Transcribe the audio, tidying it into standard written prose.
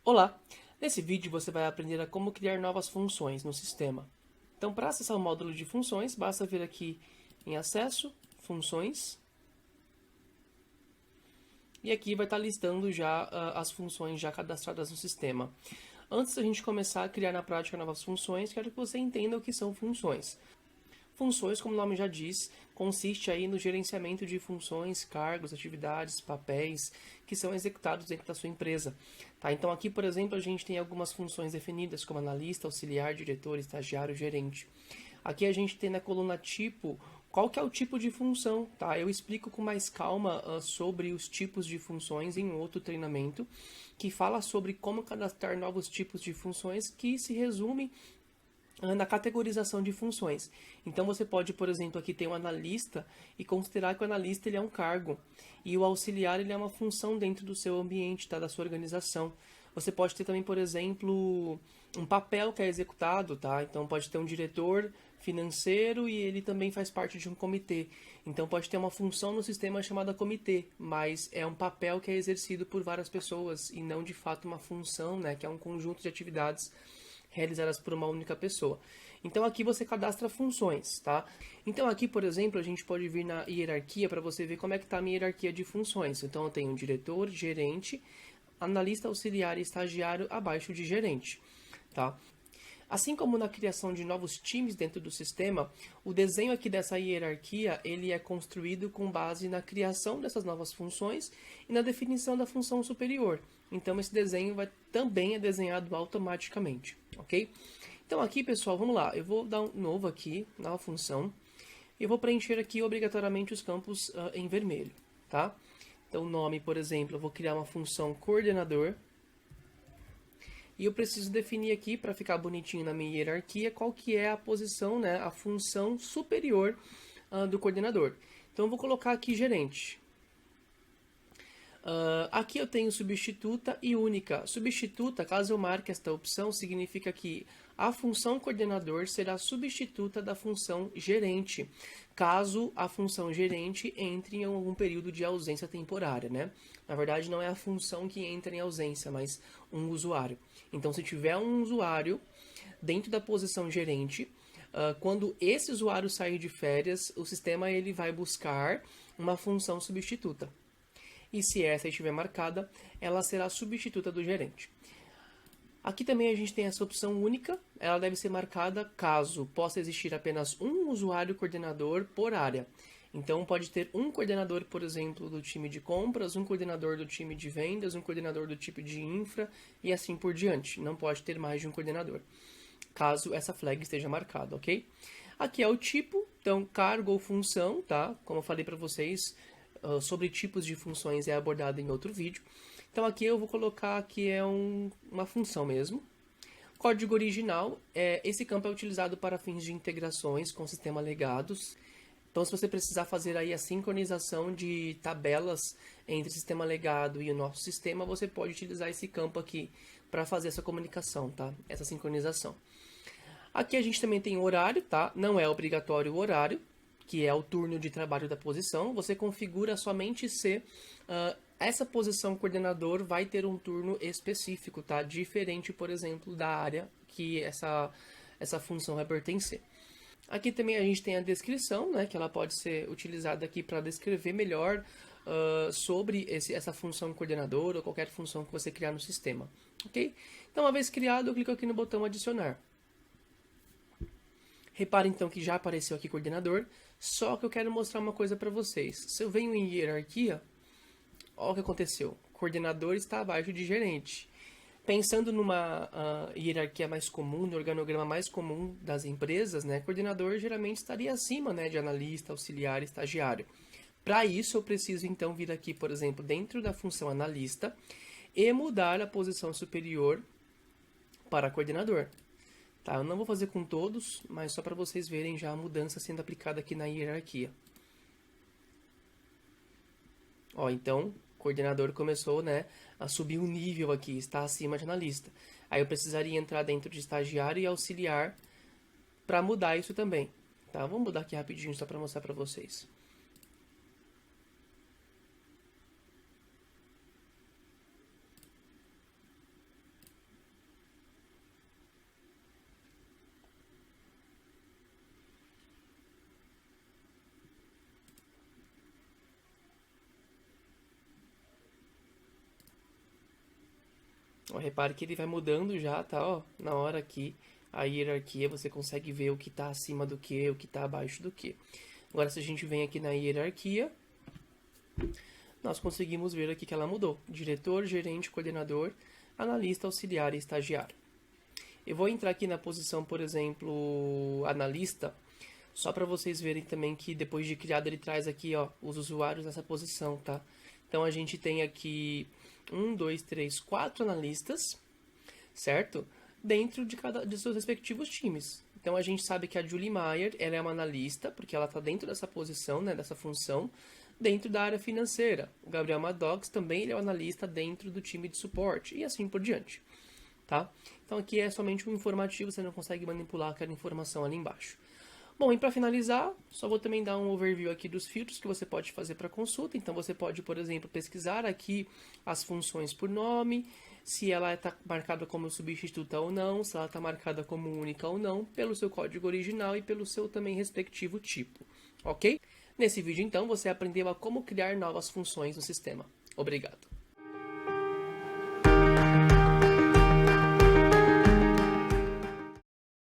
Olá! Nesse vídeo você vai aprender a como criar novas funções no sistema. Então, para acessar o módulo de funções, basta vir aqui em Acesso, Funções, e aqui vai estar listando já as funções já cadastradas no sistema. Antes da gente começar a criar na prática novas funções, quero que você entenda o que são funções. Funções, como o nome já diz, consiste aí no gerenciamento de funções, cargos, atividades, papéis que são executados dentro da sua empresa. Tá? Então aqui, por exemplo, a gente tem algumas funções definidas como analista, auxiliar, diretor, estagiário, gerente. Aqui a gente tem na coluna tipo qual que é o tipo de função, tá? Eu explico com mais calma sobre os tipos de funções em outro treinamento que fala sobre como cadastrar novos tipos de funções que se resume na categorização de funções. Então você pode, por exemplo, aqui ter um analista e considerar que o analista ele é um cargo e o auxiliar ele é uma função dentro do seu ambiente, tá, da sua organização. Você pode ter também, por exemplo, um papel que é executado, tá? Então pode ter um diretor financeiro e ele também faz parte de um comitê. Então pode ter uma função no sistema chamada comitê, mas é um papel que é exercido por várias pessoas e não de fato uma função, né, que é um conjunto de atividades realizadas por uma única pessoa. Então aqui você cadastra funções, tá? Então aqui, por exemplo, a gente pode vir na hierarquia para você ver como é que está a minha hierarquia de funções. Então eu tenho um diretor, gerente, analista auxiliar e estagiário abaixo de gerente, tá? Assim como na criação de novos times dentro do sistema, o desenho aqui dessa hierarquia ele é construído com base na criação dessas novas funções e na definição da função superior. Então esse desenho também é desenhado automaticamente, ok? Então aqui, pessoal, vamos lá. Eu vou dar um novo aqui, nova função, e eu vou preencher aqui obrigatoriamente os campos em vermelho, tá? Então o nome, por exemplo, eu vou criar uma função coordenador. E eu preciso definir aqui, para ficar bonitinho na minha hierarquia, qual que é a posição, né, a função superior do coordenador. Então eu vou colocar aqui gerente. Aqui eu tenho substituta e única. Substituta, caso eu marque esta opção, significa que a função coordenador será substituta da função gerente, caso a função gerente entre em algum período de ausência temporária, né? Na verdade, não é a função que entra em ausência, mas um usuário. Então, se tiver um usuário dentro da posição gerente, quando esse usuário sair de férias, o sistema ele vai buscar uma função substituta. E se essa estiver marcada, ela será substituta do gerente. Aqui também a gente tem essa opção única, ela deve ser marcada caso possa existir apenas um usuário coordenador por área. Então pode ter um coordenador, por exemplo, do time de compras, um coordenador do time de vendas, um coordenador do tipo de infra e assim por diante. Não pode ter mais de um coordenador, caso essa flag esteja marcada, ok? Aqui é o tipo, então cargo ou função, tá? Como eu falei para vocês, sobre tipos de funções é abordado em outro vídeo. Então aqui eu vou colocar que é uma função mesmo. Código original, esse campo é utilizado para fins de integrações com sistema legados. Então se você precisar fazer aí a sincronização de tabelas entre o sistema legado e o nosso sistema, você pode utilizar esse campo aqui para fazer essa comunicação, tá? Essa sincronização. Aqui a gente também tem o horário, tá? Não é obrigatório o horário, que é o turno de trabalho da posição. Você configura somente se essa posição coordenador vai ter um turno específico, tá? Diferente, por exemplo, da área que essa função vai pertencer. Aqui também a gente tem a descrição, né? Que ela pode ser utilizada aqui para descrever melhor sobre essa função coordenador ou qualquer função que você criar no sistema, ok? Então, uma vez criado, eu clico aqui no botão adicionar. Repare então que já apareceu aqui coordenador, só que eu quero mostrar uma coisa para vocês. Se eu venho em hierarquia, olha o que aconteceu. Coordenador está abaixo de gerente. Pensando numa hierarquia mais comum, no organograma mais comum das empresas, né, coordenador geralmente estaria acima, né, de analista, auxiliar, estagiário. Para isso, eu preciso então vir aqui, por exemplo, dentro da função analista e mudar a posição superior para coordenador. Tá, eu não vou fazer com todos, mas só para vocês verem já a mudança sendo aplicada aqui na hierarquia. Ó, então, o coordenador começou, né, a subir um nível aqui, está acima de analista. Aí eu precisaria entrar dentro de estagiário e auxiliar para mudar isso também. Tá, vamos mudar aqui rapidinho só para mostrar para vocês. Ó, repare que ele vai mudando já, tá? Ó, na hora aqui, a hierarquia, você consegue ver o que está acima do que, o que está abaixo do que. Agora, se a gente vem aqui na hierarquia, nós conseguimos ver aqui que ela mudou. Diretor, gerente, coordenador, analista, auxiliar e estagiário. Eu vou entrar aqui na posição, por exemplo, analista, só para vocês verem também que depois de criado ele traz aqui, ó, os usuários nessa posição, tá? Então a gente tem aqui 1, 2, 3, 4 analistas, certo? Dentro de seus respectivos times. Então a gente sabe que a Julie Maier, ela é uma analista, porque ela está dentro dessa posição, né, dessa função, dentro da área financeira. O Gabriel Maddox também ele é um analista dentro do time de suporte, e assim por diante. Tá? Então aqui é somente um informativo, você não consegue manipular aquela informação ali embaixo. Bom, e para finalizar, só vou também dar um overview aqui dos filtros que você pode fazer para consulta. Então você pode, por exemplo, pesquisar aqui as funções por nome, se ela está marcada como substituta ou não, se ela está marcada como única ou não, pelo seu código original e pelo seu também respectivo tipo, ok? Nesse vídeo, então, você aprendeu a como criar novas funções no sistema. Obrigado!